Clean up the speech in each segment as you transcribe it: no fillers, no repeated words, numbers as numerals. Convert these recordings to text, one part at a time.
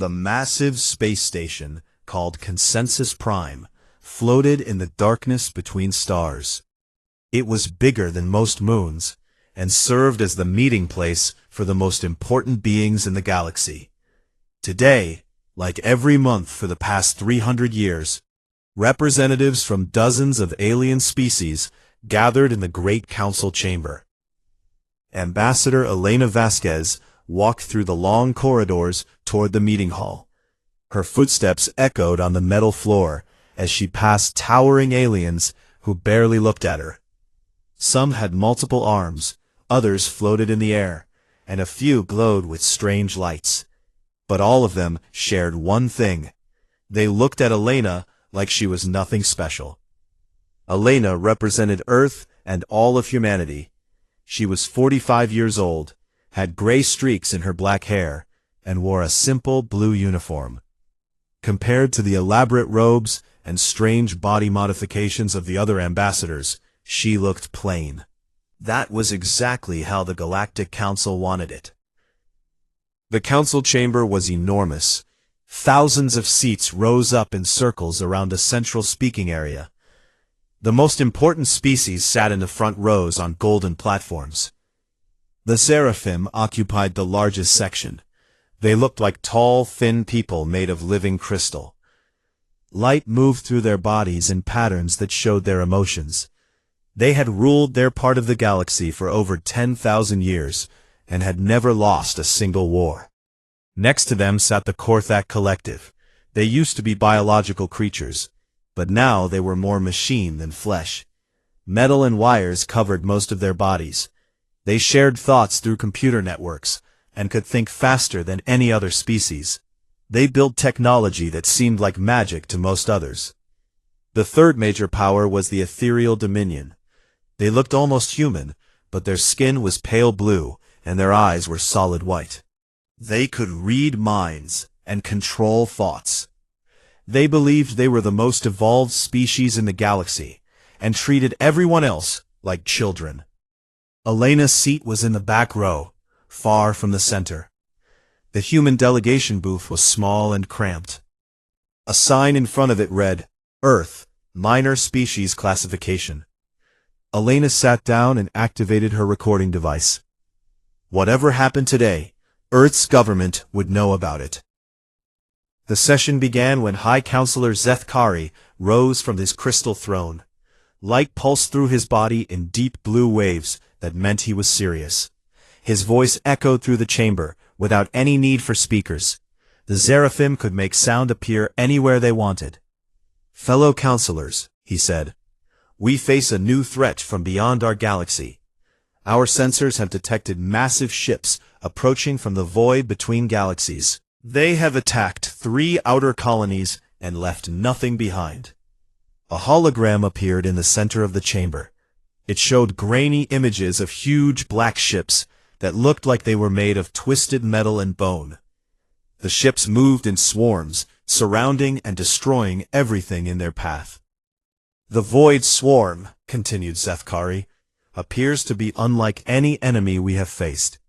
The massive space station, called Consensus Prime, floated in the darkness between stars. It was bigger than most moons, and served as the meeting place for the most important beings in the galaxy. Today, like every month for the past 300 years, representatives from dozens of alien species gathered in the Great Council Chamber. Ambassador Elena Vasquez walked through the long corridors toward the meeting hall. Her footsteps echoed on the metal floor as she passed towering aliens who barely looked at her. Some had multiple arms, others floated in the air, and a few glowed with strange lights. But all of them shared one thing. They looked at Elena like she was nothing special. Elena represented Earth and all of humanity. She was 45 years old, had gray streaks in her black hair, and wore a simple blue uniform. Compared to the elaborate robes and strange body modifications of the other ambassadors, she looked plain. That was exactly how the Galactic Council wanted it. The council chamber was enormous. Thousands of seats rose up in circles around a central speaking area. The most important species sat in the front rows on golden platforms. The Seraphim occupied the largest section. They looked like tall, thin people made of living crystal. Light moved through their bodies in patterns that showed their emotions. They had ruled their part of the galaxy for over 10,000 years and had never lost a single war. Next to them sat the Korthak Collective. They used to be biological creatures, but now they were more machine than flesh. Metal and wires covered most of their bodies. They shared thoughts through computer networks and could think faster than any other species. They built technology that seemed like magic to most others. The third major power was the Ethereal Dominion. They looked almost human, but their skin was pale blue and their eyes were solid white. They could read minds and control thoughts. They believed they were the most evolved species in the galaxy and treated everyone else like children. Elena's seat was in the back row, far from the center. The human delegation booth was small and cramped. A sign in front of it read, Earth, Minor Species Classification. Elena sat down and activated her recording device. Whatever happened today, Earth's government would know about it. The session began when High Counselor Zethkari rose from his crystal throne. Light pulsed through his body in deep blue waves that meant he was serious. His voice echoed through the chamber, without any need for speakers. The Seraphim could make sound appear anywhere they wanted. Fellow counselors, he said, we face a new threat from beyond our galaxy. Our sensors have detected massive ships approaching from the void between galaxies. They have attacked 3 outer colonies and left nothing behind. A hologram appeared in the center of the chamber. It showed grainy images of huge black ships that looked like they were made of twisted metal and bone. The ships moved in swarms, surrounding and destroying everything in their path. The Void Swarm, continued Zethkari, appears to be unlike any enemy we have faced.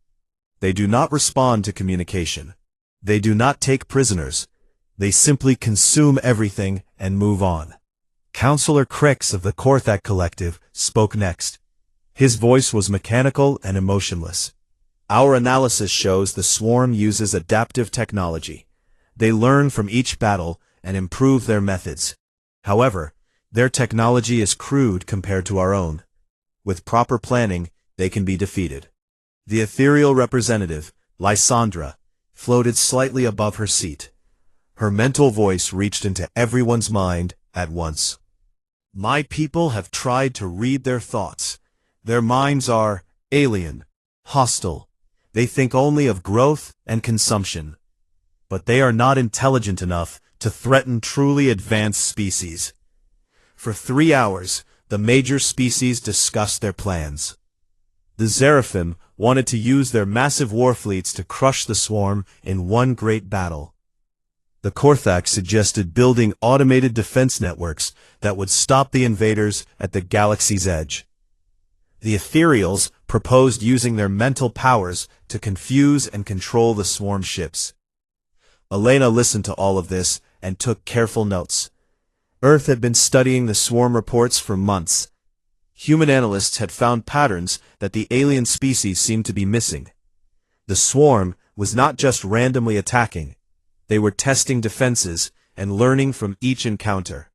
They do not respond to communication. They do not take prisoners. They simply consume everything and move on. Counselor Crix of the Korthak Collective spoke next. His voice was mechanical and emotionless. Our analysis shows the swarm uses adaptive technology. They learn from each battle and improve their methods. However, their technology is crude compared to our own. With proper planning, they can be defeated. The ethereal representative, Lysandra, floated slightly above her seat. Her mental voice reached into everyone's mind at once. My people have tried to read their thoughts. Their minds are alien, hostile. They think only of growth and consumption. But they are not intelligent enough to threaten truly advanced species. For 3 hours, the major species discussed their plans. The Seraphim wanted to use their massive war fleets to crush the swarm in one great battle. The Korthak suggested building automated defense networks that would stop the invaders at the galaxy's edge. The Ethereals proposed using their mental powers to confuse and control the swarm ships. Elena listened to all of this and took careful notes. Earth had been studying the swarm reports for months. Human analysts had found patterns that the alien species seemed to be missing. The swarm was not just randomly attacking. They were testing defenses and learning from each encounter.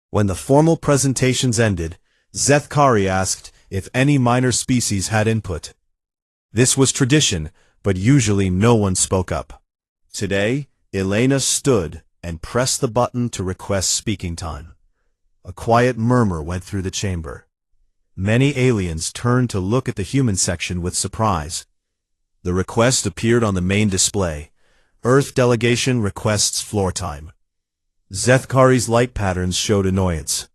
When the formal presentations ended, Zethkari asked if any minor species had input. This was tradition, but usually no one spoke up. Today, Elena stood and pressed the button to request speaking time. A quiet murmur went through the chamber. Many aliens turned to look at the human section with surprise. The request appeared on the main display. Earth delegation requests floor time. Zethkari's light patterns showed annoyance.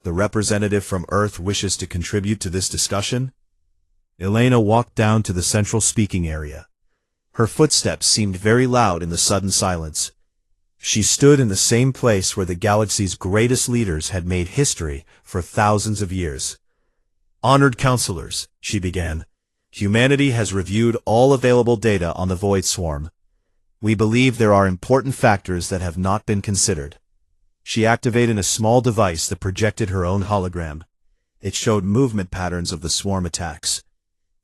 The representative from Earth wishes to contribute to this discussion? Elena walked down to the central speaking area. Her footsteps seemed very loud in the sudden silence. She stood in the same place where the galaxy's greatest leaders had made history for thousands of years. Honored counselors, she began, humanity has reviewed all available data on the Void Swarm. We believe there are important factors that have not been considered. She activated a small device that projected her own hologram. It showed movement patterns of the swarm attacks.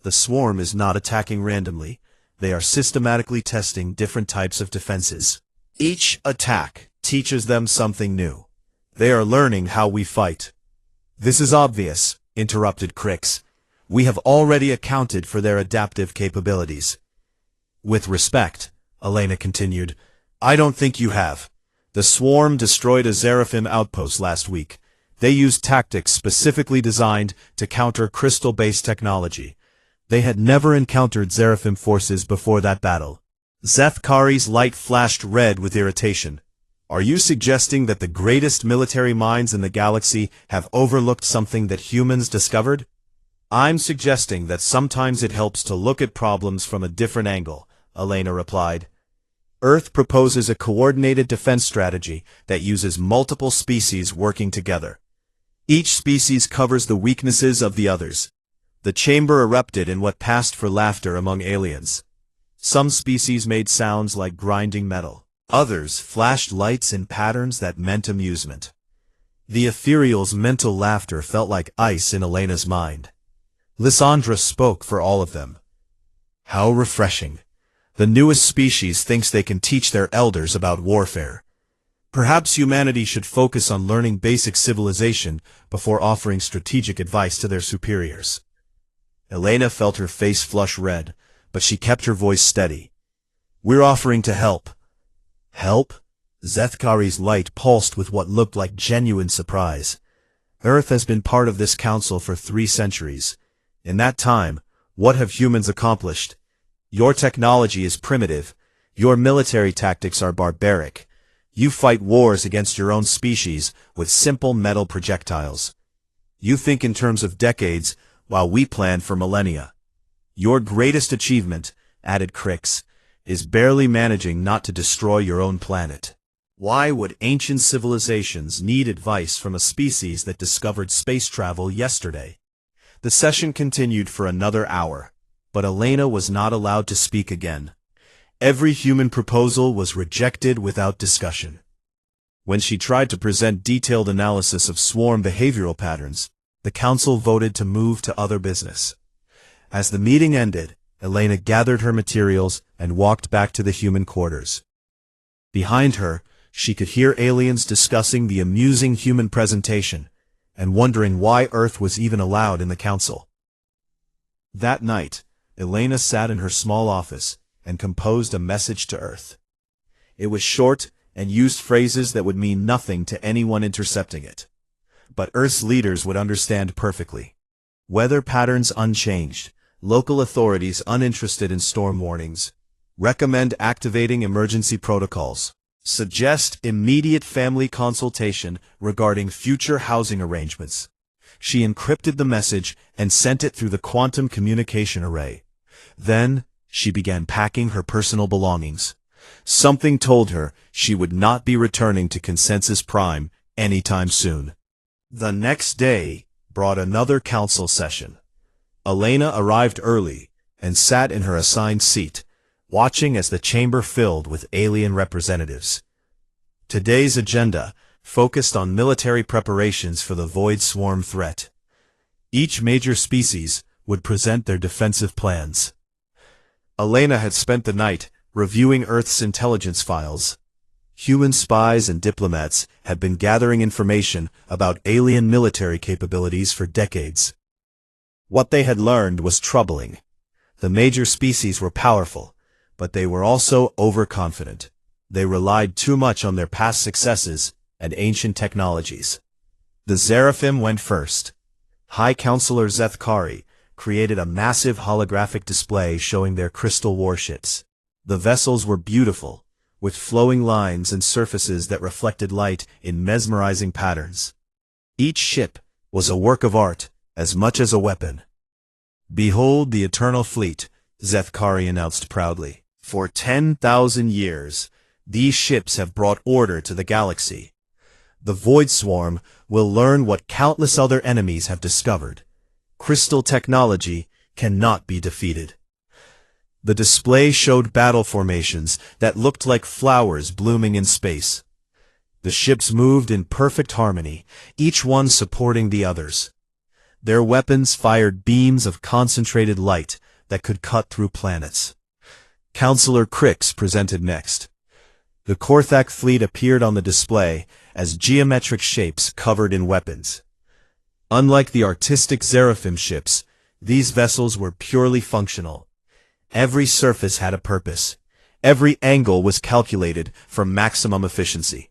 The swarm is not attacking randomly. They are systematically testing different types of defenses. Each attack teaches them something new. They are learning how we fight. This is obvious, interrupted Crix. We have already accounted for their adaptive capabilities. With respect, Elena continued, I don't think you have. The swarm destroyed a Zeraphim outpost last week. They used tactics specifically designed to counter crystal-based technology. They had never encountered Zeraphim forces before that battle. Zethkari's light flashed red with irritation. Are you suggesting that the greatest military minds in the galaxy have overlooked something that humans discovered? I'm suggesting that sometimes it helps to look at problems from a different angle, Elena replied. Earth proposes a coordinated defense strategy that uses multiple species working together. Each species covers the weaknesses of the others. The chamber erupted in what passed for laughter among aliens. Some species made sounds like grinding metal. Others flashed lights in patterns that meant amusement. The ethereal's mental laughter felt like ice in Elena's mind. Lysandra spoke for all of them. How refreshing. The newest species thinks they can teach their elders about warfare. Perhaps humanity should focus on learning basic civilization before offering strategic advice to their superiors. Elena felt her face flush red, but she kept her voice steady. We're offering to help. Help? Zethkari's light pulsed with what looked like genuine surprise. Earth has been part of this council for 3 centuries. In that time, what have humans accomplished? Your technology is primitive. Your military tactics are barbaric. You fight wars against your own species with simple metal projectiles. You think in terms of decades, while we plan for millennia. Your greatest achievement, added Crix, is barely managing not to destroy your own planet. Why would ancient civilizations need advice from a species that discovered space travel yesterday? The session continued for another hour, but Elena was not allowed to speak again. Every human proposal was rejected without discussion. When she tried to present detailed analysis of swarm behavioral patterns, the council voted to move to other business. As the meeting ended, Elena gathered her materials and walked back to the human quarters. Behind her, she could hear aliens discussing the amusing human presentation and wondering why Earth was even allowed in the council. That night, Elena sat in her small office and composed a message to Earth. It was short and used phrases that would mean nothing to anyone intercepting it. But Earth's leaders would understand perfectly. Weather patterns unchanged, local authorities uninterested in storm warnings. Recommend activating emergency protocols. Suggest immediate family consultation regarding future housing arrangements. She encrypted the message and sent it through the quantum communication array. Then, she began packing her personal belongings. Something told her she would not be returning to Consensus Prime anytime soon. The next day brought another council session. Elena arrived early and sat in her assigned seat, watching as the chamber filled with alien representatives. Today's agenda focused on military preparations for the Void Swarm threat. Each major species would present their defensive plans. Elena had spent the night reviewing Earth's intelligence files. Human spies and diplomats had been gathering information about alien military capabilities for decades. What they had learned was troubling. The major species were powerful, but they were also overconfident. They relied too much on their past successes and ancient technologies. The Seraphim went first. High Counselor Zethkari created a massive holographic display showing their crystal warships. The vessels were beautiful, with flowing lines and surfaces that reflected light in mesmerizing patterns. Each ship was a work of art as much as a weapon. "Behold the Eternal Fleet," Zethkari announced proudly. "For 10,000 years, these ships have brought order to the galaxy. The Void Swarm will learn what countless other enemies have discovered. Crystal technology cannot be defeated." The display showed battle formations that looked like flowers blooming in space. The ships moved in perfect harmony, each one supporting the others. Their weapons fired beams of concentrated light that could cut through planets. Counselor Crix presented next. The Korthak fleet appeared on the display as geometric shapes covered in weapons. Unlike the artistic Seraphim ships, these vessels were purely functional. Every surface had a purpose. Every angle was calculated for maximum efficiency.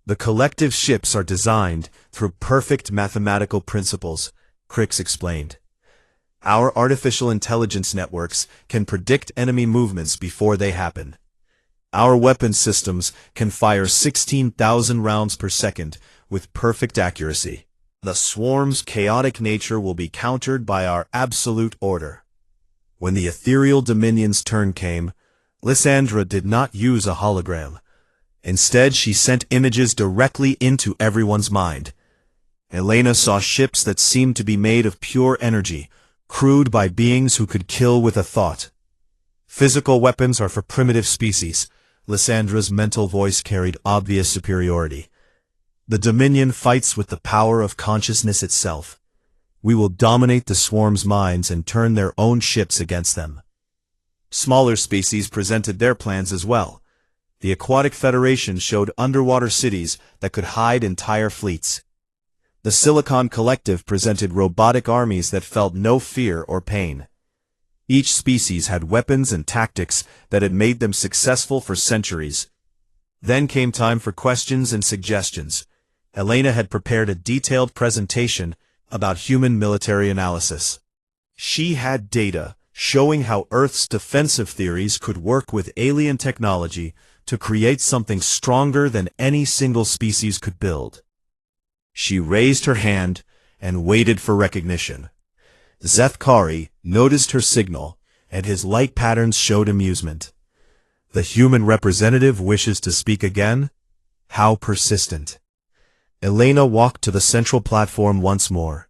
"The collective ships are designed through perfect mathematical principles," Crix explained. "Our artificial intelligence networks can predict enemy movements before they happen. Our weapon systems can fire 16,000 rounds per second with perfect accuracy. The swarm's chaotic nature will be countered by our absolute order." When the ethereal dominion's turn came, Lysandra did not use a hologram. Instead, she sent images directly into everyone's mind. Elena saw ships that seemed to be made of pure energy, crewed by beings who could kill with a thought. "Physical weapons are for primitive species," Lysandra's mental voice carried obvious superiority. "The Dominion fights with the power of consciousness itself. We will dominate the swarm's minds and turn their own ships against them." Smaller species presented their plans as well. The Aquatic Federation showed underwater cities that could hide entire fleets. The Silicon Collective presented robotic armies that felt no fear or pain. Each species had weapons and tactics that had made them successful for centuries. Then came time for questions and suggestions. Elena had prepared a detailed presentation about human military analysis. She had data showing how Earth's defensive theories could work with alien technology to create something stronger than any single species could build. She raised her hand and waited for recognition. Zethkari noticed her signal, and his light patterns showed amusement. "The human representative wishes to speak again? How persistent." Elena walked to the central platform once more.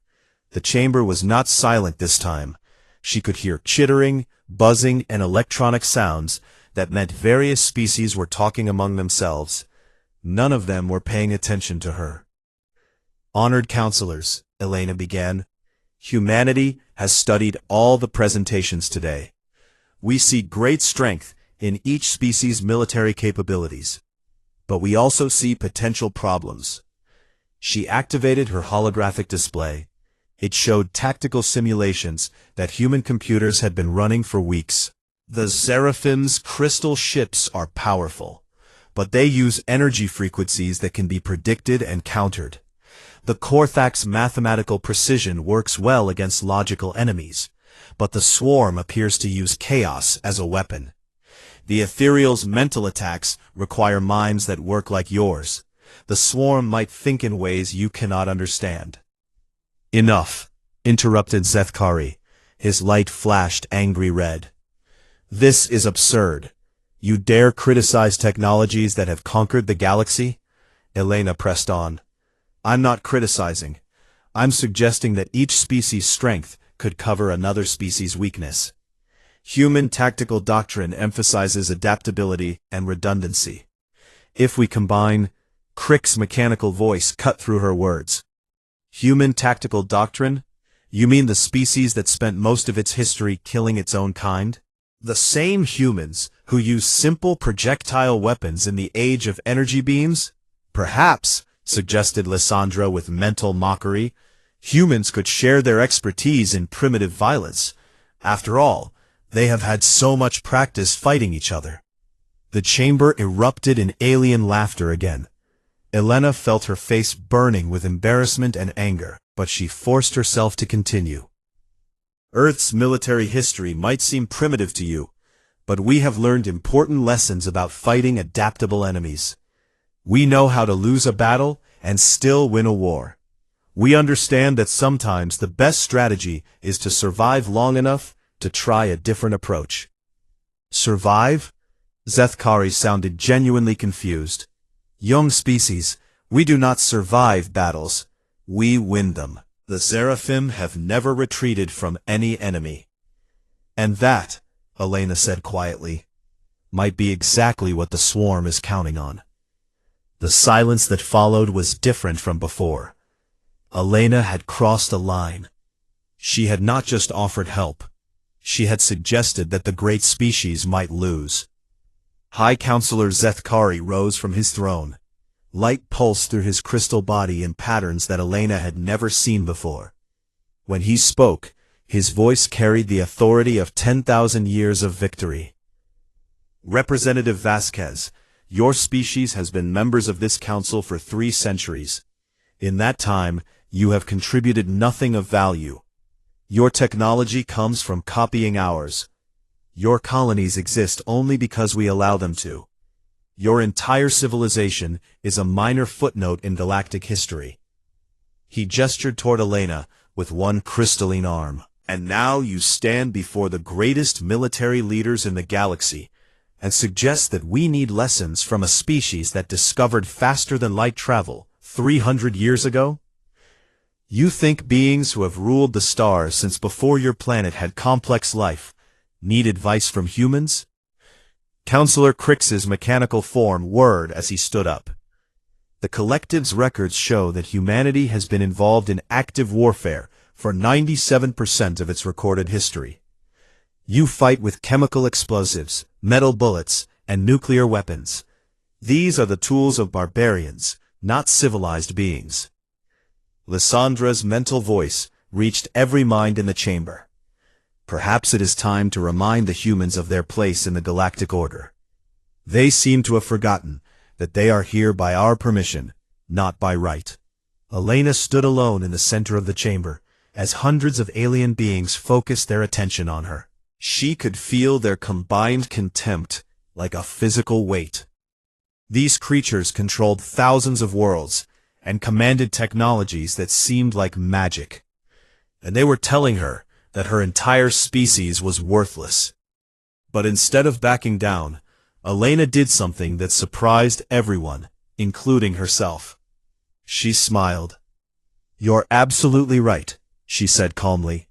The chamber was not silent this time. She could hear chittering, buzzing, and electronic sounds that meant various species were talking among themselves. None of them were paying attention to her. "Honored counselors," Elena began, "humanity has studied all the presentations today. We see great strength in each species' military capabilities, but we also see potential problems." She activated her holographic display. It showed tactical simulations that human computers had been running for weeks. "The Seraphim's crystal ships are powerful, but they use energy frequencies that can be predicted and countered. The Korthak's mathematical precision works well against logical enemies, but the swarm appears to use chaos as a weapon. The ethereal's mental attacks require minds that work like yours. The swarm might think in ways you cannot understand." "Enough," interrupted Zethkari. His light flashed angry red. "This is absurd. You dare criticize technologies that have conquered the galaxy?" Elena pressed on. "I'm not criticizing. I'm suggesting that each species' strength could cover another species' weakness. Human tactical doctrine emphasizes adaptability and redundancy. If we combine, Crick's mechanical voice cut through her words. Human tactical doctrine? You mean the species that spent most of its history killing its own kind? The same humans who use simple projectile weapons in the age of energy beams? Perhaps, suggested Lysandra with mental mockery, humans could share their expertise in primitive violence. After all, they have had so much practice fighting each other. The chamber erupted in alien laughter again. Elena felt her face burning with embarrassment and anger, but she forced herself to continue. Earth's military history might seem primitive to you, but we have learned important lessons about fighting adaptable enemies. We know how to lose a battle and still win a war. We understand that sometimes the best strategy is to survive long enough to try a different approach. Survive? Zethkari sounded genuinely confused. Young species, we do not survive battles. We win them. The Seraphim have never retreated from any enemy. And that, Elena said quietly, might be exactly what the swarm is counting on. The silence that followed was different from before. Elena had crossed a line. She had not just offered help. She had suggested that the great species might lose. High Counselor Zethkari rose from his throne. Light pulsed through his crystal body in patterns that Elena had never seen before. When he spoke, his voice carried the authority of 10,000 years of victory. Representative Vasquez, your species has been members of this council for 3 centuries. In that time, you have contributed nothing of value. Your technology comes from copying ours. Your colonies exist only because we allow them to. Your entire civilization is a minor footnote in galactic history. He gestured toward Elena with one crystalline arm. And now you stand before the greatest military leaders in the galaxy and suggest that we need lessons from a species that discovered faster-than-light travel 300 years ago? You think beings who have ruled the stars since before your planet had complex life need advice from humans? Counselor Crix's mechanical form whirred as he stood up. The collective's records show that humanity has been involved in active warfare for 97% of its recorded history. You fight with chemical explosives, metal bullets, and nuclear weapons. These are the tools of barbarians, not civilized beings. Lysandra's mental voice reached every mind in the chamber. Perhaps it is time to remind the humans of their place in the galactic order. They seem to have forgotten that they are here by our permission, not by right. Elena stood alone in the center of the chamber, as hundreds of alien beings focused their attention on her. She could feel their combined contempt like a physical weight. These creatures controlled thousands of worlds and commanded technologies that seemed like magic. And they were telling her that her entire species was worthless. But instead of backing down, Elena did something that surprised everyone, including herself. She smiled. "You're absolutely right," she said calmly.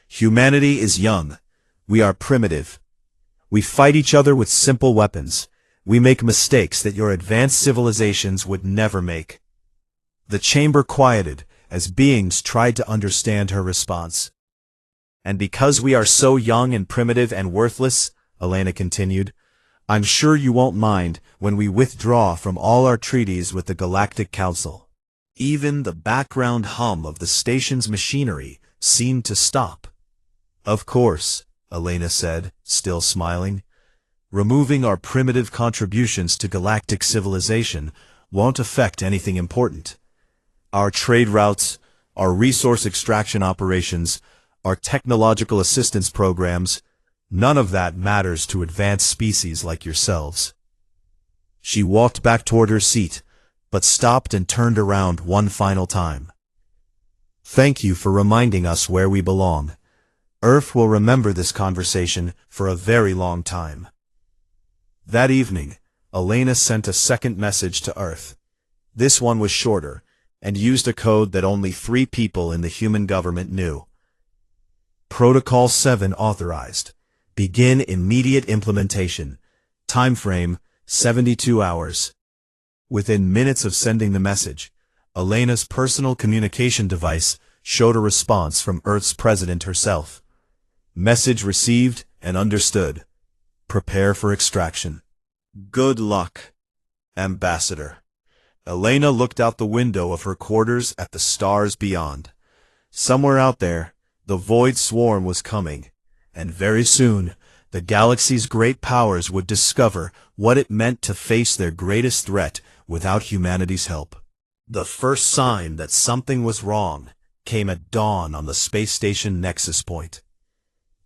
"Humanity is young. We are primitive. We fight each other with simple weapons. We make mistakes that your advanced civilizations would never make." The chamber quieted as beings tried to understand her response. "And because we are so young and primitive and worthless," Elena continued, "I'm sure you won't mind when we withdraw from all our treaties with the Galactic Council." Even the background hum of the station's machinery seemed to stop. "Of course," Elena said, still smiling. "Removing our primitive contributions to galactic civilization won't affect anything important. Our trade routes, our resource extraction operations, our technological assistance programs, none of that matters to advanced species like yourselves." She walked back toward her seat, but stopped and turned around one final time. "Thank you for reminding us where we belong. Earth will remember this conversation for a very long time." That evening, Elena sent a second message to Earth. This one was shorter, and used a code that only 3 people in the human government knew. Protocol 7 authorized. Begin immediate implementation. Time frame, 72 hours. Within minutes of sending the message, Elena's personal communication device showed a response from Earth's president herself. Message received and understood. Prepare for extraction. Good luck, Ambassador. Elena looked out the window of her quarters at the stars beyond. Somewhere out there, the void swarm was coming, and very soon, the galaxy's great powers would discover what it meant to face their greatest threat without humanity's help. The first sign that something was wrong came at dawn on the space station nexus point.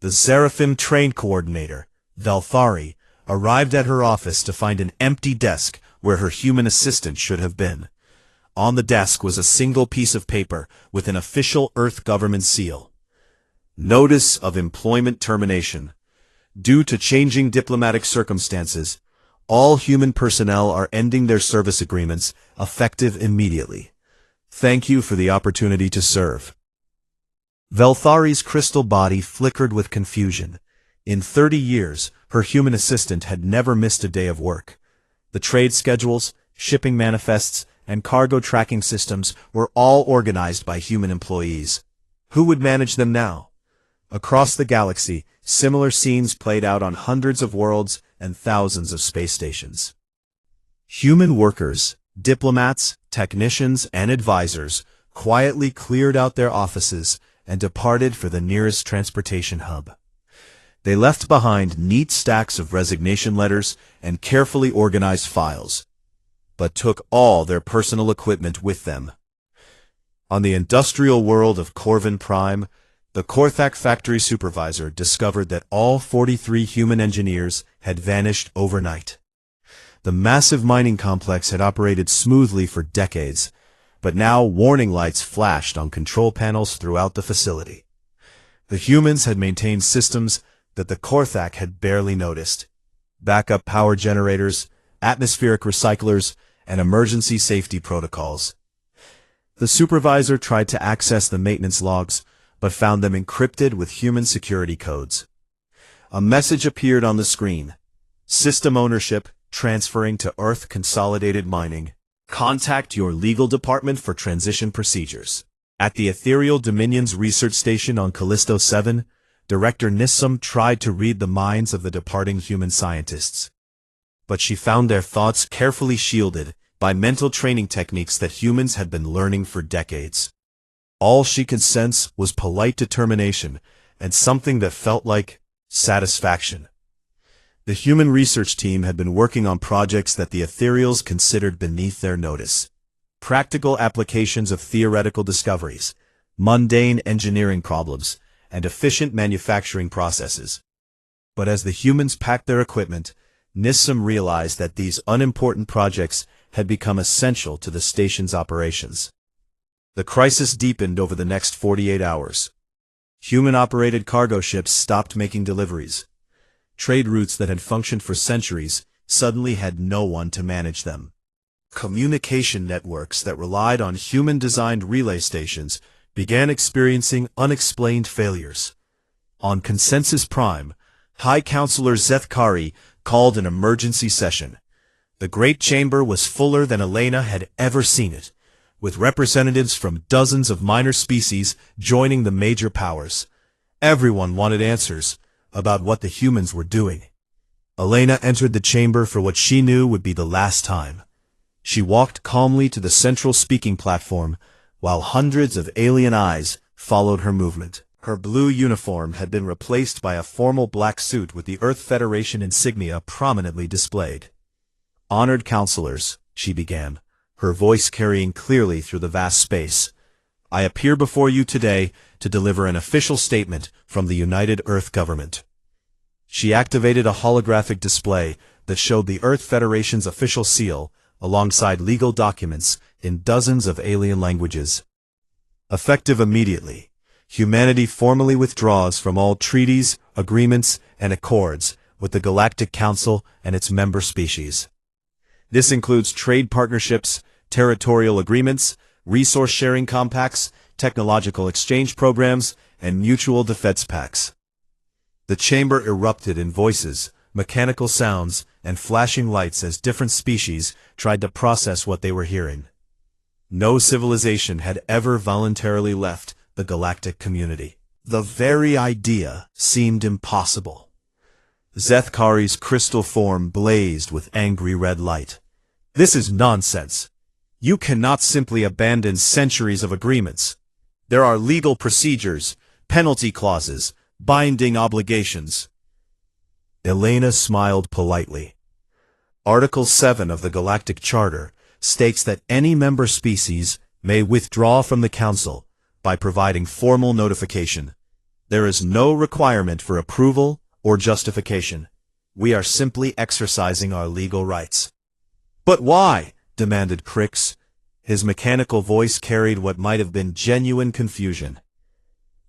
The Seraphim train coordinator, Valthari, arrived at her office to find an empty desk where her human assistant should have been. On the desk was a single piece of paper with an official Earth government seal. Notice of employment termination. Due to changing diplomatic circumstances, all human personnel are ending their service agreements effective immediately. Thank you for the opportunity to serve. Valthari's crystal body flickered with confusion. In 30 years, her human assistant had never missed a day of work. The trade schedules, shipping manifests, and cargo tracking systems were all organized by human employees. Who would manage them now? Across the galaxy, similar scenes played out on hundreds of worlds and thousands of space stations. Human workers, diplomats, technicians, and advisors quietly cleared out their offices and departed for the nearest transportation hub. They left behind neat stacks of resignation letters and carefully organized files, but took all their personal equipment with them. On the industrial world of Corvin Prime, the Korthak factory supervisor discovered that all 43 human engineers had vanished overnight. The massive mining complex had operated smoothly for decades, but now warning lights flashed on control panels throughout the facility. The humans had maintained systems that the Korthak had barely noticed: backup power generators, atmospheric recyclers, and emergency safety protocols. The supervisor tried to access the maintenance logs, but found them encrypted with human security codes. A message appeared on the screen: System ownership transferring to Earth Consolidated Mining. Contact your legal department for transition procedures. At the Ethereal Dominion's research station on Callisto 7, Director Nissum tried to read the minds of the departing human scientists. But she found their thoughts carefully shielded by mental training techniques that humans had been learning for decades. All she could sense was polite determination and something that felt like satisfaction. The human research team had been working on projects that the Ethereals considered beneath their notice. Practical applications of theoretical discoveries, mundane engineering problems, and efficient manufacturing processes. But as the humans packed their equipment, Nissum realized that these unimportant projects had become essential to the station's operations. The crisis deepened over the next 48 hours. Human-operated cargo ships stopped making deliveries. Trade routes that had functioned for centuries suddenly had no one to manage them. Communication networks that relied on human-designed relay stations began experiencing unexplained failures. On Consensus Prime, High Counselor Zethkari called an emergency session. The Great Chamber was fuller than Elena had ever seen it, with representatives from dozens of minor species joining the major powers. Everyone wanted answers about what the humans were doing. Elena entered the chamber for what she knew would be the last time. She walked calmly to the central speaking platform, while hundreds of alien eyes followed her movement. Her blue uniform had been replaced by a formal black suit with the Earth Federation insignia prominently displayed. "Honored counselors," she began, her voice carrying clearly through the vast space, "I appear before you today to deliver an official statement from the United Earth Government." She activated a holographic display that showed the Earth Federation's official seal, alongside legal documents in dozens of alien languages. Effective immediately, humanity formally withdraws from all treaties, agreements, and accords with the Galactic Council and its member species. This includes trade partnerships, territorial agreements, resource-sharing compacts, technological exchange programs, and mutual defense pacts. The chamber erupted in voices, mechanical sounds, and flashing lights as different species tried to process what they were hearing. No civilization had ever voluntarily left the galactic community. The very idea seemed impossible. Zethkari's crystal form blazed with angry red light. This is nonsense. You cannot simply abandon centuries of agreements. There are legal procedures, penalty clauses, binding obligations. Elena smiled politely. Article 7 of the Galactic Charter states that any member species may withdraw from the Council by providing formal notification. There is no requirement for approval or justification. We are simply exercising our legal rights. But why? Demanded Crix. His mechanical voice carried what might have been genuine confusion.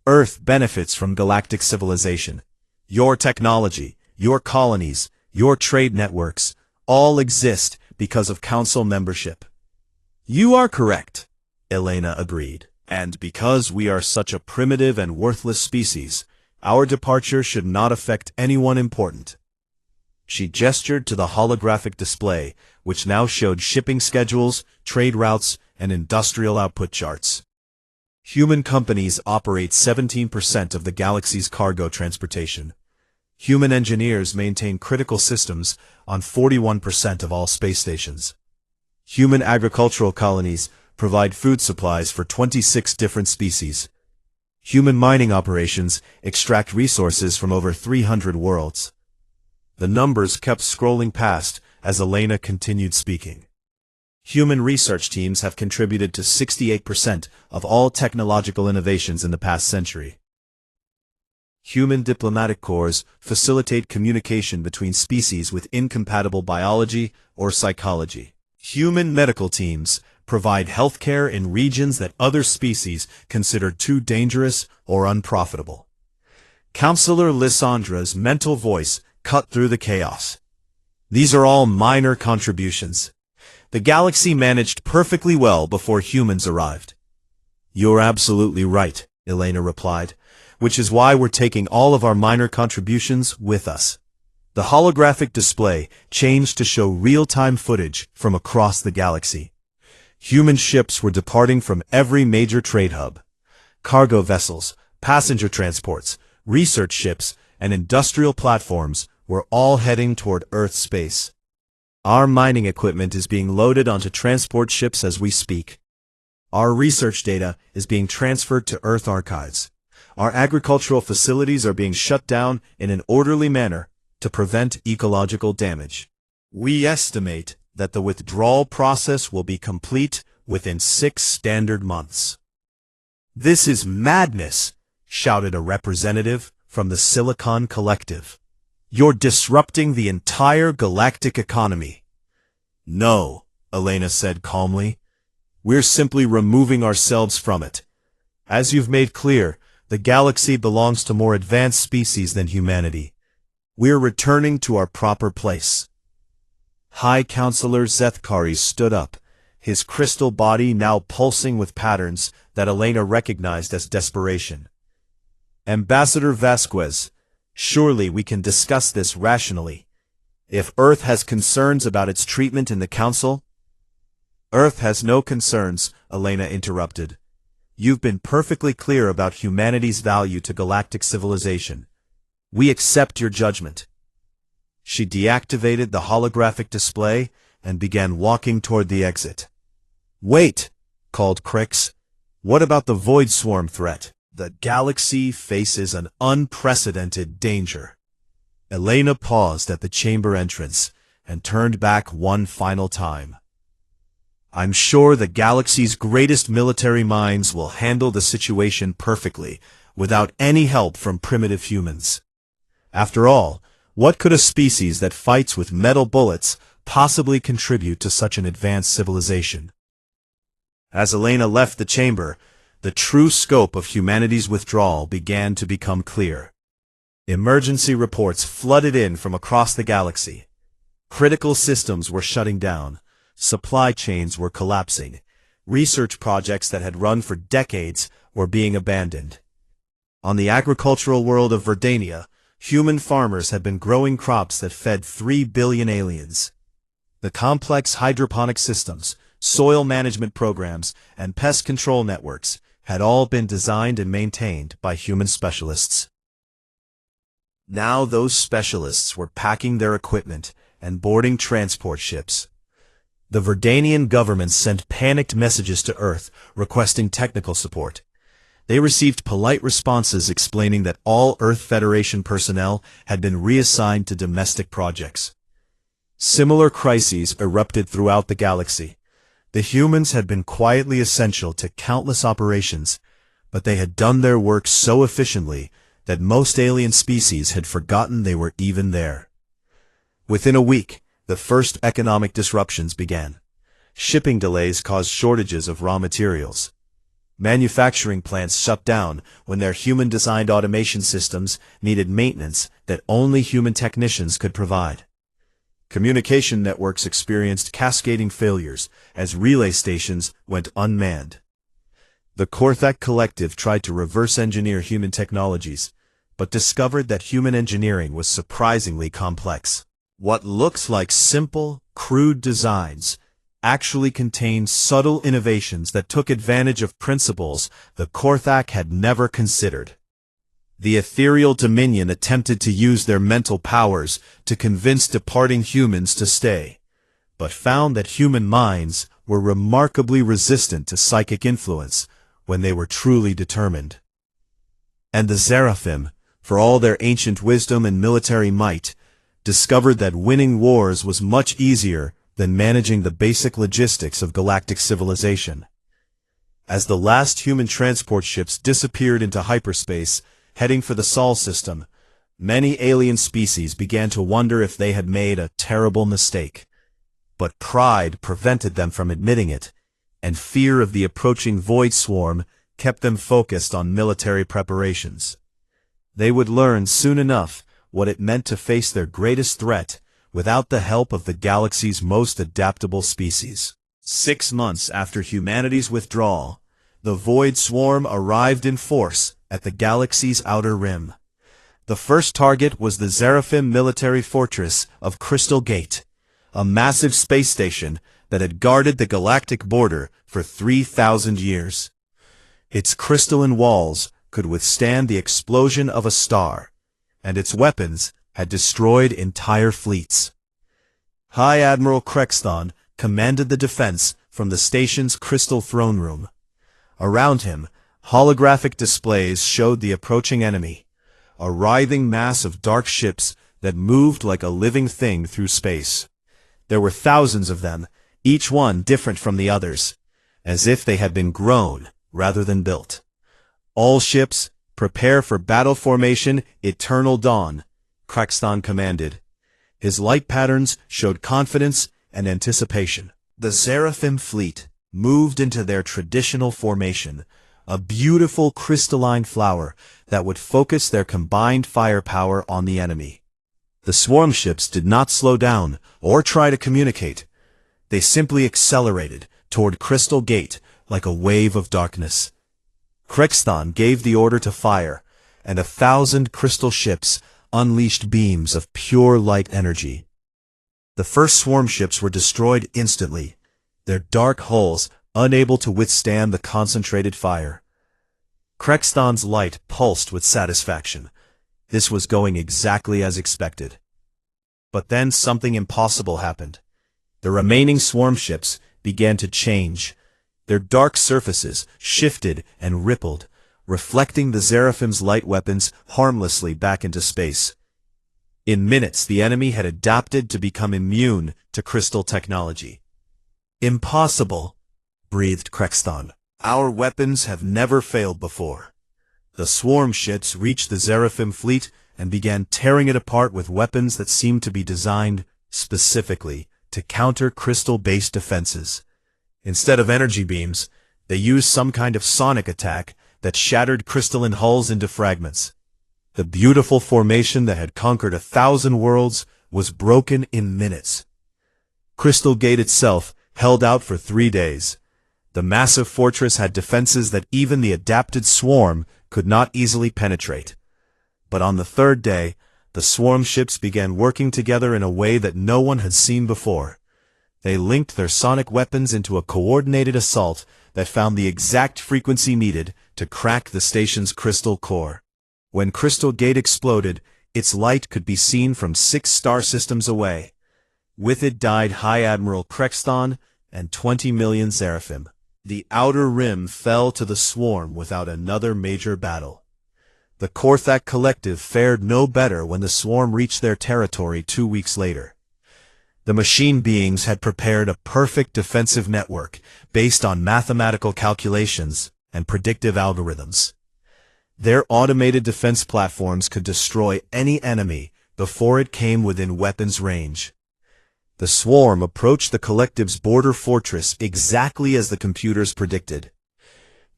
Earth benefits from galactic civilization. Your technology, your colonies, your trade networks, all exist because of Council membership. You are correct, Elena agreed. And because we are such a primitive and worthless species, our departure should not affect anyone important. She gestured to the holographic display, which now showed shipping schedules, trade routes, and industrial output charts. Human companies operate 17% of the galaxy's cargo transportation. Human engineers maintain critical systems on 41% of all space stations. Human agricultural colonies provide food supplies for 26 different species. Human mining operations extract resources from over 300 worlds. The numbers kept scrolling past as Elena continued speaking. Human research teams have contributed to 68% of all technological innovations in the past century. Human diplomatic corps facilitate communication between species with incompatible biology or psychology. Human medical teams provide healthcare in regions that other species consider too dangerous or unprofitable. Counselor Lysandra's mental voice cut through the chaos. These are all minor contributions. The galaxy managed perfectly well before humans arrived. You're absolutely right, Elena replied, which is why we're taking all of our minor contributions with us. The holographic display changed to show real-time footage from across the galaxy. Human ships were departing from every major trade hub. Cargo vessels, passenger transports, research ships, and industrial platforms were all heading toward Earth space. Our mining equipment is being loaded onto transport ships as we speak. Our research data is being transferred to Earth archives. Our agricultural facilities are being shut down in an orderly manner to prevent ecological damage. We estimate that the withdrawal process will be complete within 6 standard months. This is madness, shouted a representative from the Silicon Collective. You're disrupting the entire galactic economy. No, Elena said calmly. We're simply removing ourselves from it. As you've made clear, the galaxy belongs to more advanced species than humanity. We're returning to our proper place. High Counselor Zethkari stood up, his crystal body now pulsing with patterns that Elena recognized as desperation. Ambassador Vasquez, surely we can discuss this rationally. If Earth has concerns about its treatment in the Council— Earth has no concerns, Elena interrupted. You've been perfectly clear about humanity's value to galactic civilization. We accept your judgment. She deactivated the holographic display and began walking toward the exit. Wait, called Crix. What about the Void Swarm threat? The galaxy faces an unprecedented danger. Elena paused at the chamber entrance and turned back one final time. I'm sure the galaxy's greatest military minds will handle the situation perfectly, without any help from primitive humans. After all, what could a species that fights with metal bullets possibly contribute to such an advanced civilization? As Elena left the chamber, the true scope of humanity's withdrawal began to become clear. Emergency reports flooded in from across the galaxy. Critical systems were shutting down. Supply chains were collapsing. Research projects that had run for decades were being abandoned. On the agricultural world of Verdania, human farmers had been growing crops that fed 3 billion aliens. The complex hydroponic systems, soil management programs, and pest control networks had all been designed and maintained by human specialists. Now those specialists were packing their equipment and boarding transport ships. The Verdanian government sent panicked messages to Earth requesting technical support. They received polite responses explaining that all Earth Federation personnel had been reassigned to domestic projects. Similar crises erupted throughout the galaxy. The humans had been quietly essential to countless operations, but they had done their work so efficiently that most alien species had forgotten they were even there. Within a week, the first economic disruptions began. Shipping delays caused shortages of raw materials. Manufacturing plants shut down when their human-designed automation systems needed maintenance that only human technicians could provide. Communication networks experienced cascading failures as relay stations went unmanned. The Korthak Collective tried to reverse-engineer human technologies, but discovered that human engineering was surprisingly complex. What looks like simple, crude designs actually contained subtle innovations that took advantage of principles the Korthak had never considered. The ethereal Dominion attempted to use their mental powers to convince departing humans to stay, but found that human minds were remarkably resistant to psychic influence when they were truly determined. And the Seraphim, for all their ancient wisdom and military might, discovered that winning wars was much easier than managing the basic logistics of galactic civilization. As the last human transport ships disappeared into hyperspace, heading for the Sol system, many alien species began to wonder if they had made a terrible mistake. But pride prevented them from admitting it, and fear of the approaching void swarm kept them focused on military preparations. They would learn soon enough what it meant to face their greatest threat without the help of the galaxy's most adaptable species. 6 months after humanity's withdrawal, the void swarm arrived in force at the galaxy's outer rim. The first target was the Seraphim military fortress of Crystal Gate, a massive space station that had guarded the galactic border for 3,000 years. Its crystalline walls could withstand the explosion of a star, and its weapons had destroyed entire fleets. High Admiral Krexthon commanded the defense from the station's crystal throne room. Around him, holographic displays showed the approaching enemy, a writhing mass of dark ships that moved like a living thing through space. There were thousands of them, each one different from the others, as if they had been grown rather than built. All ships, prepare for battle formation, Eternal Dawn, Krexthon commanded. His light patterns showed confidence and anticipation. The Seraphim fleet moved into their traditional formation, a beautiful crystalline flower that would focus their combined firepower on the enemy. The swarm ships did not slow down or try to communicate. They simply accelerated toward Crystal Gate like a wave of darkness. Krexthon gave the order to fire, and 1,000 crystal ships unleashed beams of pure light energy. The first swarm ships were destroyed instantly, their dark hulls unable to withstand the concentrated fire. Krexthon's light pulsed with satisfaction. This was going exactly as expected. But then something impossible happened. The remaining swarm ships began to change. Their dark surfaces shifted and rippled, reflecting the Seraphim's light weapons harmlessly back into space. In minutes, the enemy had adapted to become immune to crystal technology. "Impossible," breathed Krexthon. "Our weapons have never failed before." The swarm ships reached the Seraphim fleet and began tearing it apart with weapons that seemed to be designed specifically to counter crystal-based defenses. Instead of energy beams, they used some kind of sonic attack that shattered crystalline hulls into fragments. The beautiful formation that had conquered 1,000 worlds was broken in minutes. Crystal Gate itself held out for 3 days. The massive fortress had defenses that even the adapted swarm could not easily penetrate. But on the 3rd day, the swarm ships began working together in a way that no one had seen before. They linked their sonic weapons into a coordinated assault that found the exact frequency needed to crack the station's crystal core. When Crystal Gate exploded, its light could be seen from 6 star systems away. With it died High Admiral Krexthon and 20 million Seraphim. The Outer Rim fell to the swarm without another major battle. The Korthak Collective fared no better when the swarm reached their territory 2 weeks later. The machine beings had prepared a perfect defensive network based on mathematical calculations and predictive algorithms. Their automated defense platforms could destroy any enemy before it came within weapons range. The swarm approached the Collective's border fortress exactly as the computers predicted.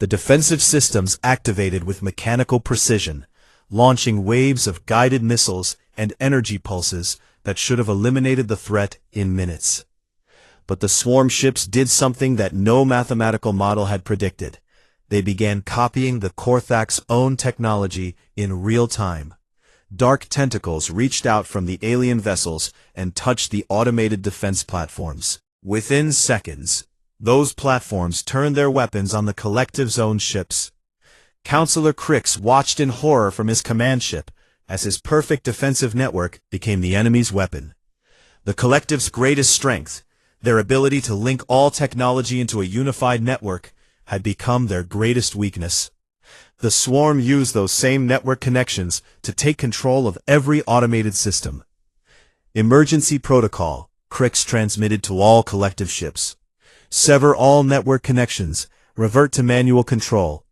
The defensive systems activated with mechanical precision, launching waves of guided missiles and energy pulses that should have eliminated the threat in minutes. But the swarm ships did something that no mathematical model had predicted. They began copying the Korthak's own technology in real time. Dark tentacles reached out from the alien vessels and touched the automated defense platforms. Within seconds, those platforms turned their weapons on the Collective's own ships. Counselor Krix watched in horror from his command ship as his perfect defensive network became the enemy's weapon. The Collective's greatest strength, their ability to link all technology into a unified network, had become their greatest weakness. The swarm used those same network connections to take control of every automated system. Emergency protocol, Krix transmitted to all Collective ships. Sever all network connections, revert to manual control.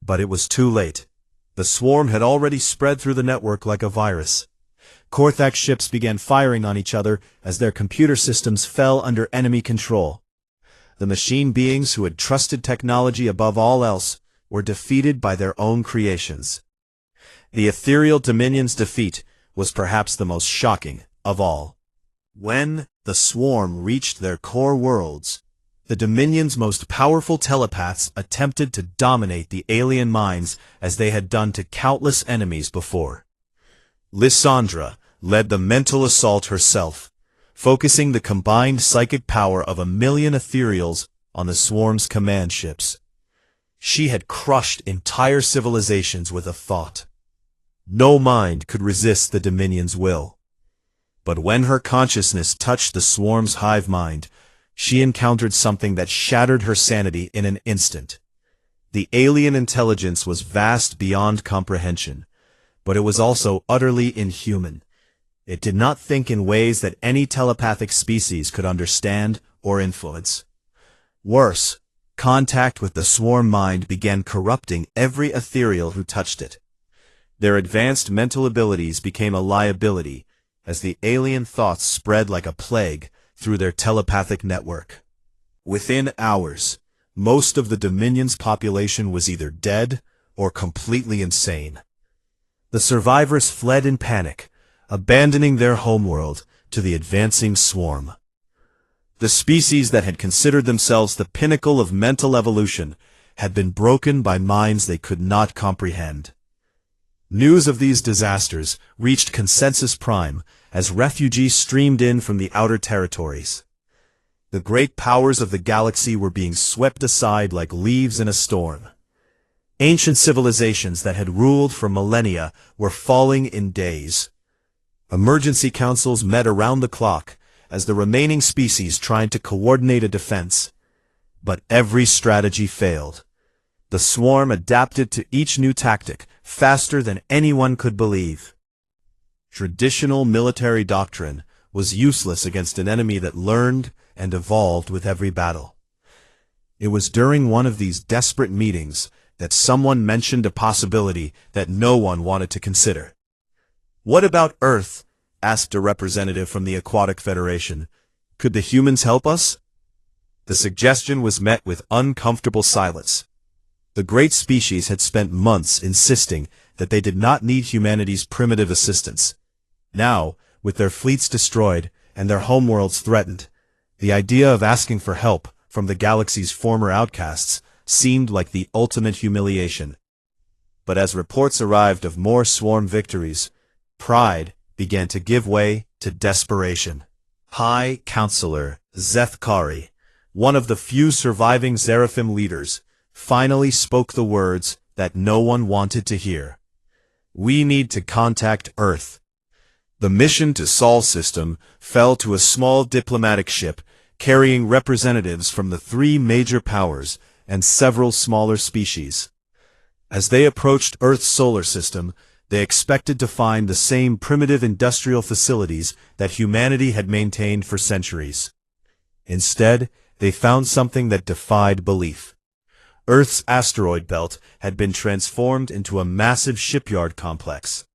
But it was too late. The swarm had already spread through the network like a virus. Korthak ships began firing on each other as their computer systems fell under enemy control. The machine beings who had trusted technology above all else were defeated by their own creations. The ethereal Dominion's defeat was perhaps the most shocking of all. When the swarm reached their core worlds, the Dominion's most powerful telepaths attempted to dominate the alien minds as they had done to countless enemies before. Lysandra led the mental assault herself, focusing the combined psychic power of 1 million ethereals on the swarm's command ships. She had crushed entire civilizations with a thought. No mind could resist the Dominion's will. But when her consciousness touched the swarm's hive mind, she encountered something that shattered her sanity in an instant. The alien intelligence was vast beyond comprehension, but it was also utterly inhuman. It did not think in ways that any telepathic species could understand or influence. Worse, contact with the swarm mind began corrupting every ethereal who touched it. Their advanced mental abilities became a liability as the alien thoughts spread like a plague through their telepathic network. Within hours, most of the Dominion's population was either dead or completely insane. The survivors fled in panic, abandoning their homeworld to the advancing swarm. The species that had considered themselves the pinnacle of mental evolution had been broken by minds they could not comprehend. News of these disasters reached Consensus Prime as refugees streamed in from the outer territories. The great powers of the galaxy were being swept aside like leaves in a storm. Ancient civilizations that had ruled for millennia were falling in days. Emergency councils met around the clock as the remaining species tried to coordinate a defense. But every strategy failed. The swarm adapted to each new tactic faster than anyone could believe. Traditional military doctrine was useless against an enemy that learned and evolved with every battle. It was during one of these desperate meetings that someone mentioned a possibility that no one wanted to consider. "What about Earth?" asked a representative from the Aquatic Federation. "Could the humans help us?" The suggestion was met with uncomfortable silence. The great species had spent months insisting that they did not need humanity's primitive assistance. Now, with their fleets destroyed and their homeworlds threatened, the idea of asking for help from the galaxy's former outcasts seemed like the ultimate humiliation. But as reports arrived of more swarm victories, Pride began to give way to desperation. High Counselor Zethkari, one of the few surviving Seraphim leaders, finally spoke the words that no one wanted to hear. We need to contact Earth. The mission to Sol system fell to a small diplomatic ship carrying representatives from the three major powers and several smaller species. As they approached Earth's solar system, they expected to find the same primitive industrial facilities that humanity had maintained for centuries. Instead, they found something that defied belief. Earth's asteroid belt had been transformed into a massive shipyard complex.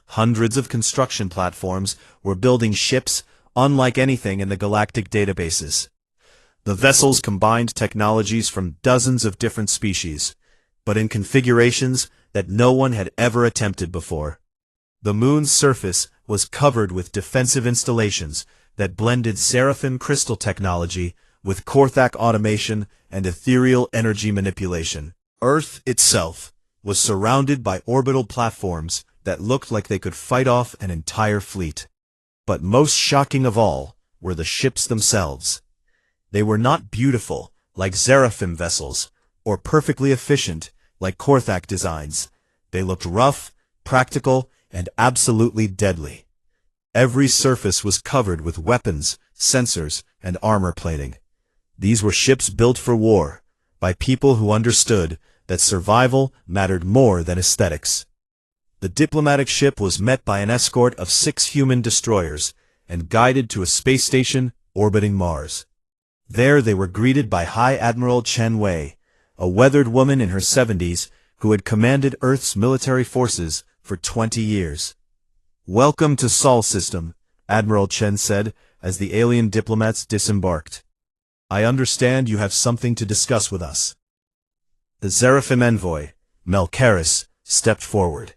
Hundreds of construction platforms were building ships unlike anything in the galactic databases. The vessels combined technologies from dozens of different species, but in configurations that no one had ever attempted before. The moon's surface was covered with defensive installations that blended Seraphim crystal technology with Korthak automation and ethereal energy manipulation. Earth itself was surrounded by orbital platforms that looked like they could fight off an entire fleet. But most shocking of all were the ships themselves. They were not beautiful like Seraphim vessels, or perfectly efficient like Korthak designs. They looked rough, practical, and absolutely deadly. Every surface was covered with weapons, sensors, and armor plating. These were ships built for war, by people who understood that survival mattered more than aesthetics. The diplomatic ship was met by an escort of 6 human destroyers and guided to a space station orbiting Mars. There they were greeted by High Admiral Chen Wei, a weathered woman in her 70s who had commanded Earth's military forces for 20 years. "Welcome to Sol system," Admiral Chen said as the alien diplomats disembarked. "I understand you have something to discuss with us." The Seraphim envoy, Melkaris, stepped forward.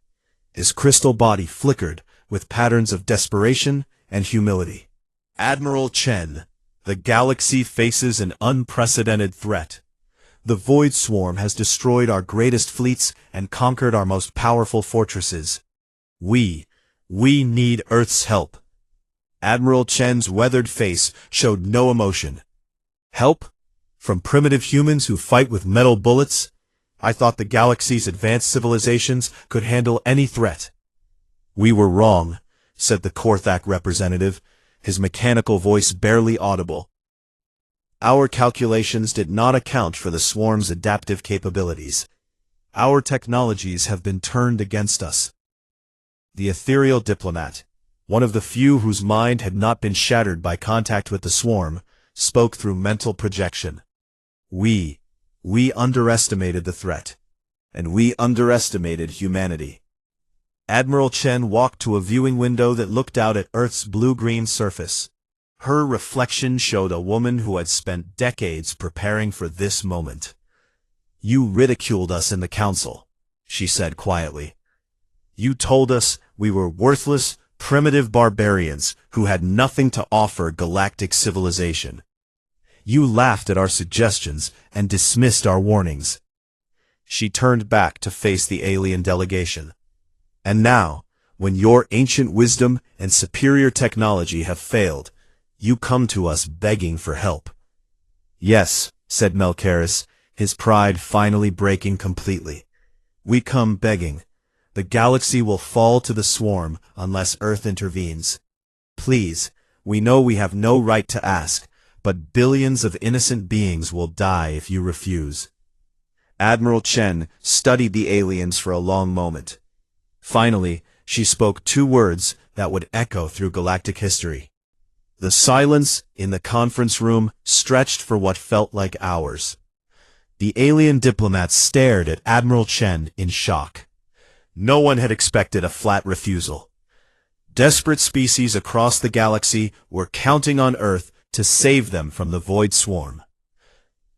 His crystal body flickered with patterns of desperation and humility. "Admiral Chen, the galaxy faces an unprecedented threat. The Void Swarm has destroyed our greatest fleets and conquered our most powerful fortresses. We need Earth's help." Admiral Chen's weathered face showed no emotion. "Help? From primitive humans who fight with metal bullets? I thought the galaxy's advanced civilizations could handle any threat." "We were wrong," said the Korthak representative, his mechanical voice barely audible. "Our calculations did not account for the swarm's adaptive capabilities. Our technologies have been turned against us." The ethereal diplomat, one of the few whose mind had not been shattered by contact with the swarm, spoke through mental projection. We underestimated the threat, and we underestimated humanity." Admiral Chen walked to a viewing window that looked out at Earth's blue-green surface. Her reflection showed a woman who had spent decades preparing for this moment. "You ridiculed us in the council," she said quietly. "You told us we were worthless, primitive barbarians who had nothing to offer galactic civilization. You laughed at our suggestions and dismissed our warnings." She turned back to face the alien delegation. "And now, when your ancient wisdom and superior technology have failed, you come to us begging for help." "Yes," said Melkaris, his pride finally breaking completely. "We come begging. The galaxy will fall to the swarm unless Earth intervenes. Please, we know we have no right to ask, but billions of innocent beings will die if you refuse." Admiral Chen studied the aliens for a long moment. Finally, she spoke 2 words that would echo through galactic history. The silence in the conference room stretched for what felt like hours. The alien diplomats stared at Admiral Chen in shock. No one had expected a flat refusal. Desperate species across the galaxy were counting on Earth to save them from the Void Swarm.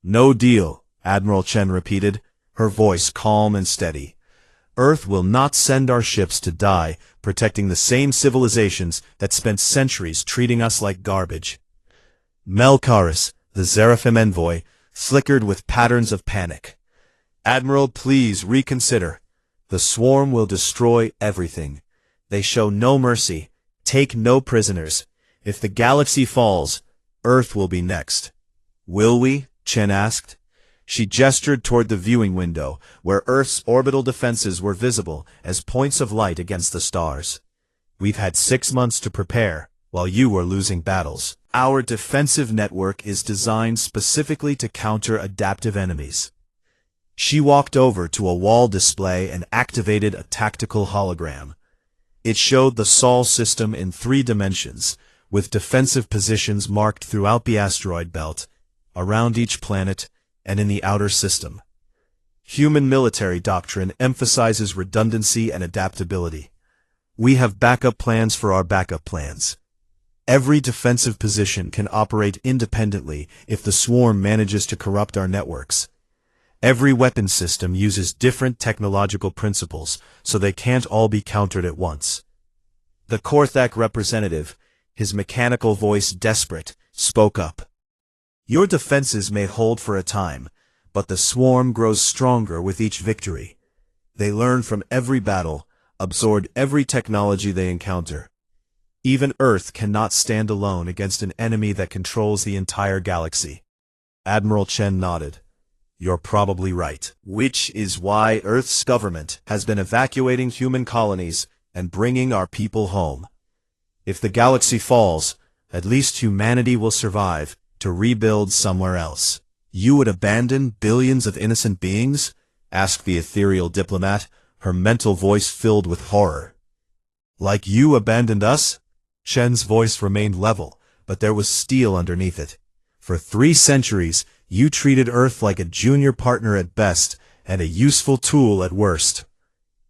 "No deal," Admiral Chen repeated, her voice calm and steady. "Earth will not send our ships to die protecting the same civilizations that spent centuries treating us like garbage." Melkaris, the Seraphim envoy, flickered with patterns of panic. "Admiral, please reconsider. The swarm will destroy everything. They show no mercy, take no prisoners. If the galaxy falls, Earth will be next. Will we? Chen asked. She gestured toward the viewing window, where Earth's orbital defenses were visible as points of light against the stars. We've had 6 months to prepare, while you were losing battles. Our defensive network is designed specifically to counter adaptive enemies. She walked over to a wall display and activated a tactical hologram. It showed the Sol system in 3 dimensions, with defensive positions marked throughout the asteroid belt, around each planet, and in the outer system. Human military doctrine emphasizes redundancy and adaptability. We have backup plans for our backup plans. Every defensive position can operate independently if the swarm manages to corrupt our networks. Every weapon system uses different technological principles, so they can't all be countered at once. The Korthak representative, his mechanical voice desperate, spoke up. Your defenses may hold for a time, but the swarm grows stronger with each victory. They learn from every battle, absorb every technology they encounter. Even Earth cannot stand alone against an enemy that controls the entire galaxy. Admiral Chen nodded. You're probably right. Which is why Earth's government has been evacuating human colonies and bringing our people home. If the galaxy falls, at least humanity will survive to rebuild somewhere else. You would abandon billions of innocent beings? Asked the ethereal diplomat, her mental voice filled with horror. Like you abandoned us? Chen's voice remained level, but there was steel underneath it. For 3 centuries, you treated Earth like a junior partner at best and a useful tool at worst.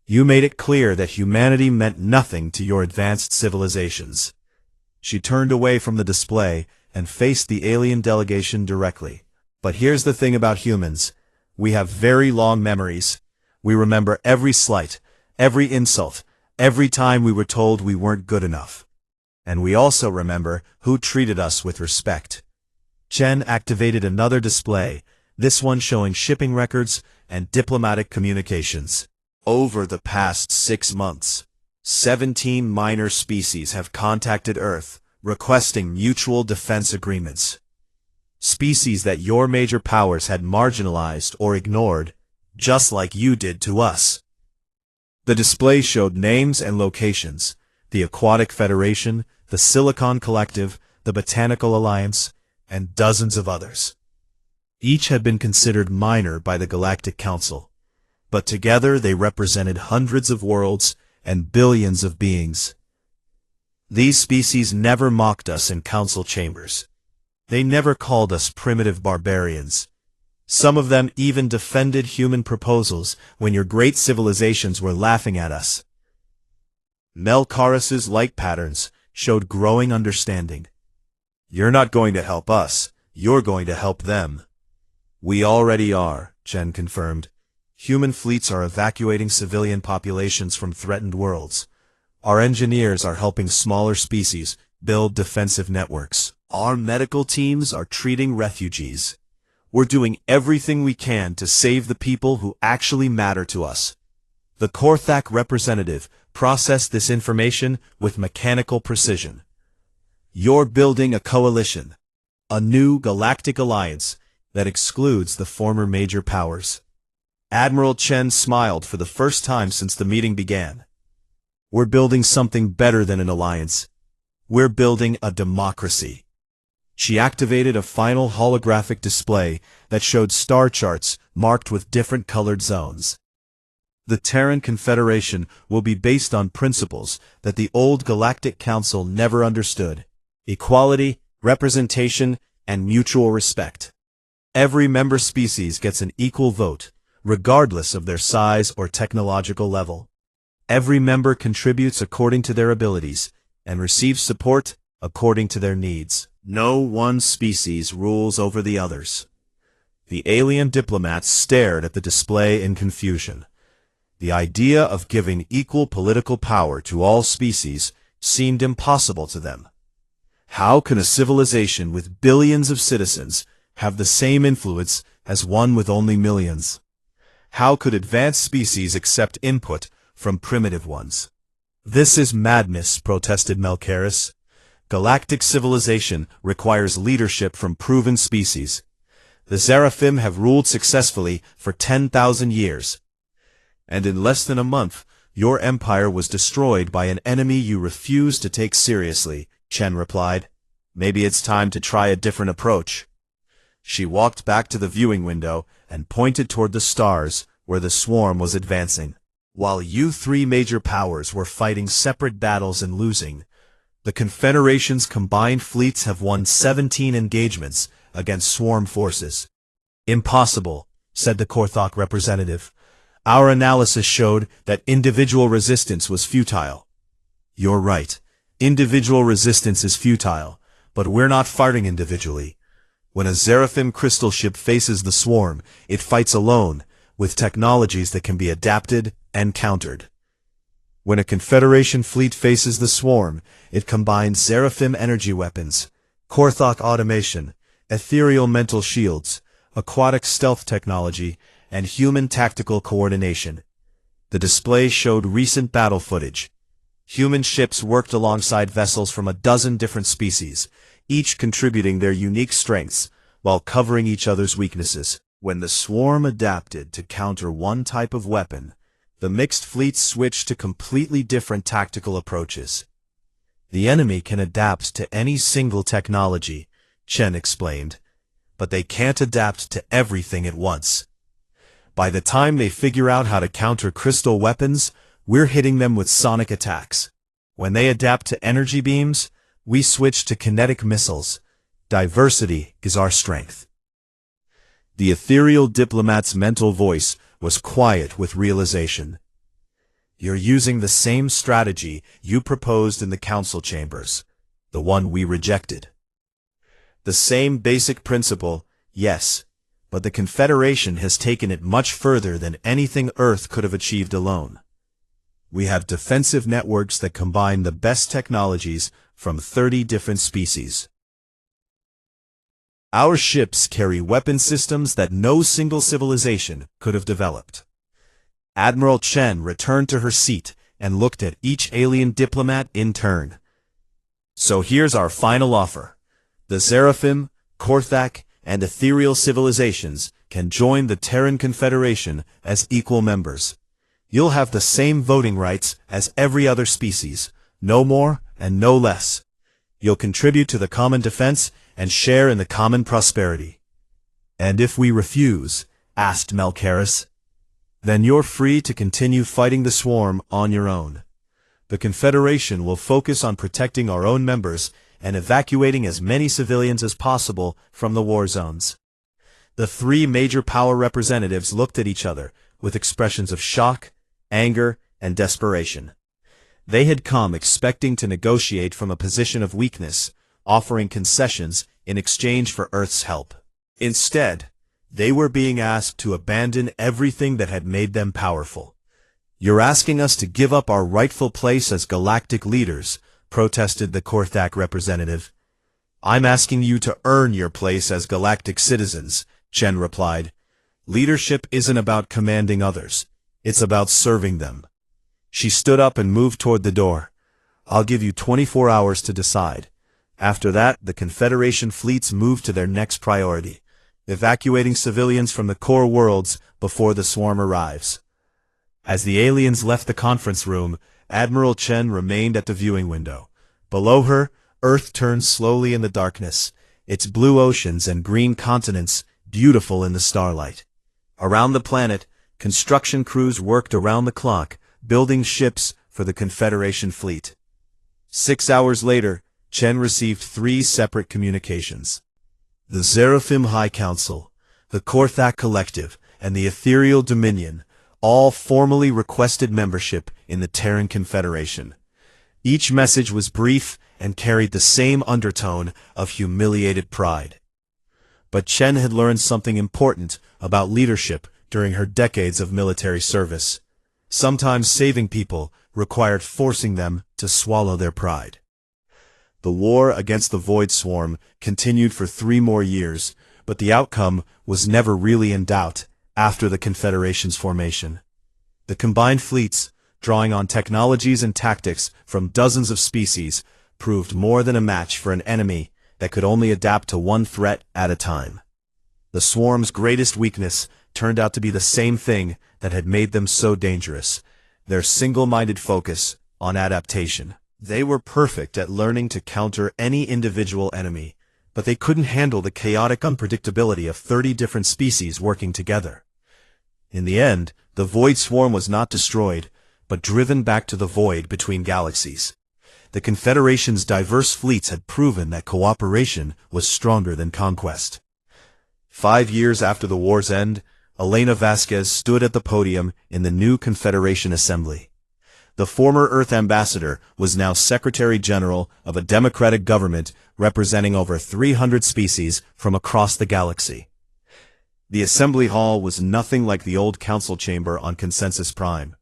You made it clear that humanity meant nothing to your advanced civilizations. She turned away from the display and faced the alien delegation directly. But here's the thing about humans. We have very long memories. We remember every slight, every insult, every time we were told we weren't good enough. And we also remember who treated us with respect. Chen activated another display, this one showing shipping records and diplomatic communications. Over the past 6 months, 17 minor species have contacted Earth, requesting mutual defense agreements. Species that your major powers had marginalized or ignored, just like you did to us. The display showed names and locations: the Aquatic Federation, the Silicon Collective, the Botanical Alliance, and dozens of others. Each had been considered minor by the Galactic Council, but together they represented hundreds of worlds and billions of beings. These species never mocked us in council chambers. They never called us primitive barbarians. Some of them even defended human proposals when your great civilizations were laughing at us. Melkarus's light patterns showed growing understanding. You're not going to help us, you're going to help them. We already are, Chen confirmed. Human fleets are evacuating civilian populations from threatened worlds. Our engineers are helping smaller species build defensive networks. Our medical teams are treating refugees. We're doing everything we can to save the people who actually matter to us. The Korthak representative processed this information with mechanical precision. You're building a coalition, a new galactic alliance that excludes the former major powers. Admiral Chen smiled for the first time since the meeting began. We're building something better than an alliance. We're building a democracy. She activated a final holographic display that showed star charts marked with different colored zones. The Terran Confederation will be based on principles that the old Galactic Council never understood: equality, representation, and mutual respect. Every member species gets an equal vote, regardless of their size or technological level. Every member contributes according to their abilities and receives support according to their needs. No one species rules over the others. The alien diplomats stared at the display in confusion. The idea of giving equal political power to all species seemed impossible to them. How can a civilization with billions of citizens have the same influence as one with only millions? How could advanced species accept input from primitive ones? This is madness, protested Melcaris. Galactic civilization requires leadership from proven species. The Seraphim have ruled successfully for 10,000 years. And in less than a month, your empire was destroyed by an enemy you refused to take seriously, Chen replied. Maybe it's time to try a different approach. She walked back to the viewing window and pointed toward the stars where the swarm was advancing. While you three major powers were fighting separate battles and losing, the Confederation's combined fleets have won 17 engagements against swarm forces. Impossible, said the Korthok representative. Our analysis showed that individual resistance was futile. You're right. Individual resistance is futile, but we're not fighting individually. When a Seraphim crystal ship faces the swarm, it fights alone, with technologies that can be adapted and countered. When a Confederation fleet faces the swarm, it combines Seraphim energy weapons, Korthok automation, ethereal mental shields, aquatic stealth technology, and human tactical coordination. The display showed recent battle footage. Human ships worked alongside vessels from a dozen different species, each contributing their unique strengths while covering each other's weaknesses. When the swarm adapted to counter one type of weapon, the mixed fleets switched to completely different tactical approaches. The enemy can adapt to any single technology, Chen explained, but they can't adapt to everything at once. By the time they figure out how to counter crystal weapons, we're hitting them with sonic attacks. When they adapt to energy beams, we switch to kinetic missiles. Diversity is our strength. The ethereal diplomat's mental voice was quiet with realization. You're using the same strategy you proposed in the council chambers, the one we rejected. The same basic principle, yes, but the Confederation has taken it much further than anything Earth could have achieved alone. We have defensive networks that combine the best technologies from 30 different species. Our ships carry weapon systems that no single civilization could have developed. Admiral Chen returned to her seat and looked at each alien diplomat in turn. So here's our final offer. The Seraphim, Korthak, and ethereal civilizations can join the Terran Confederation as equal members. You'll have the same voting rights as every other species, no more and no less. You'll contribute to the common defense and share in the common prosperity. And if we refuse, asked Melcaris, then you're free to continue fighting the swarm on your own. The Confederation will focus on protecting our own members and evacuating as many civilians as possible from the war zones. The three major power representatives looked at each other with expressions of shock, anger, and desperation. They had come expecting to negotiate from a position of weakness, offering concessions in exchange for Earth's help. Instead, they were being asked to abandon everything that had made them powerful. You're asking us to give up our rightful place as galactic leaders, protested the Korthak representative. I'm asking you to earn your place as galactic citizens, Chen replied. Leadership isn't about commanding others. It's about serving them. She stood up and moved toward the door. I'll give you 24 hours to decide. After that, the Confederation fleets moved to their next priority, evacuating civilians from the core worlds before the swarm arrives. As the aliens left the conference room, Admiral Chen remained at the viewing window. Below her, Earth turned slowly in the darkness, its blue oceans and green continents beautiful in the starlight. Around the planet, construction crews worked around the clock, building ships for the Confederation fleet. 6 hours later, Chen received 3 separate communications. The Seraphim High Council, the Korthak Collective, and the Ethereal Dominion all formally requested membership in the Terran Confederation. Each message was brief and carried the same undertone of humiliated pride. But Chen had learned something important about leadership during her decades of military service. Sometimes saving people required forcing them to swallow their pride. The war against the Void Swarm continued for 3 more years, but the outcome was never really in doubt after the Confederation's formation. The combined fleets, drawing on technologies and tactics from dozens of species, proved more than a match for an enemy that could only adapt to one threat at a time. The swarm's greatest weakness turned out to be the same thing that had made them so dangerous: their single-minded focus on adaptation. They were perfect at learning to counter any individual enemy, but they couldn't handle the chaotic unpredictability of 30 different species working together. In the end, the Void Swarm was not destroyed, but driven back to the void between galaxies. The Confederation's diverse fleets had proven that cooperation was stronger than conquest. 5 years after the war's end, Elena Vasquez stood at the podium in the new Confederation Assembly. The former Earth ambassador was now Secretary General of a democratic government representing over 300 species from across the galaxy. The assembly hall was nothing like the old council chamber on Consensus Prime.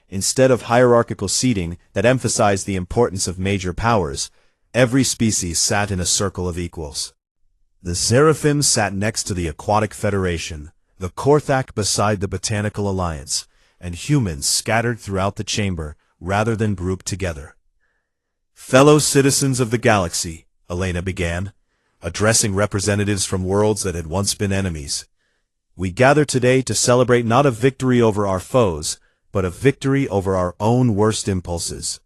Instead of hierarchical seating that emphasized the importance of major powers, every species sat in a circle of equals. The Seraphim sat next to the Aquatic Federation, the Korthak beside the Botanical Alliance, and humans scattered throughout the chamber rather than grouped together. "Fellow citizens of the galaxy," Elena began, addressing representatives from worlds that had once been enemies, "we gather today to celebrate not a victory over our foes, but a victory over our own worst impulses."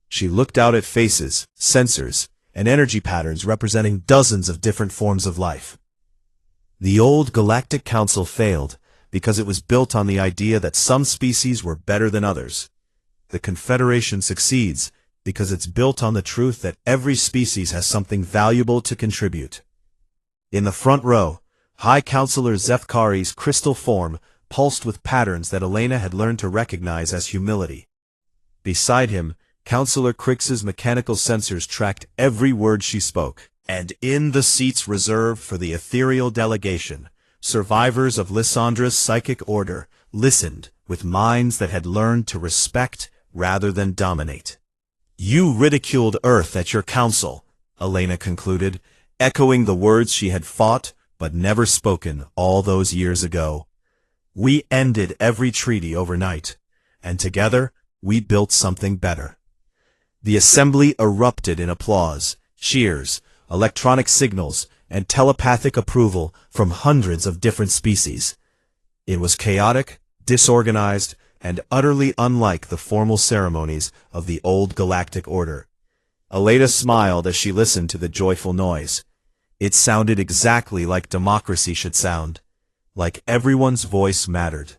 She looked out at faces, sensors, and energy patterns representing dozens of different forms of life. The old Galactic Council failed because it was built on the idea that some species were better than others. The Confederation succeeds because it's built on the truth that every species has something valuable to contribute. In the front row, High Counselor Zefkari's crystal form pulsed with patterns that Elena had learned to recognize as humility. Beside him, Counselor Crix's mechanical sensors tracked every word she spoke. And in the seats reserved for the ethereal delegation, survivors of Lysandra's psychic order listened with minds that had learned to respect rather than dominate. "You ridiculed Earth at your council," Elena concluded, echoing the words she had fought but never spoken all those years ago. "We ended every treaty overnight, and together we built something better." The assembly erupted in applause, cheers, electronic signals, and telepathic approval from hundreds of different species. It was chaotic, disorganized, and utterly unlike the formal ceremonies of the old galactic order. Elena smiled as she listened to the joyful noise. It sounded exactly like democracy should sound, like everyone's voice mattered.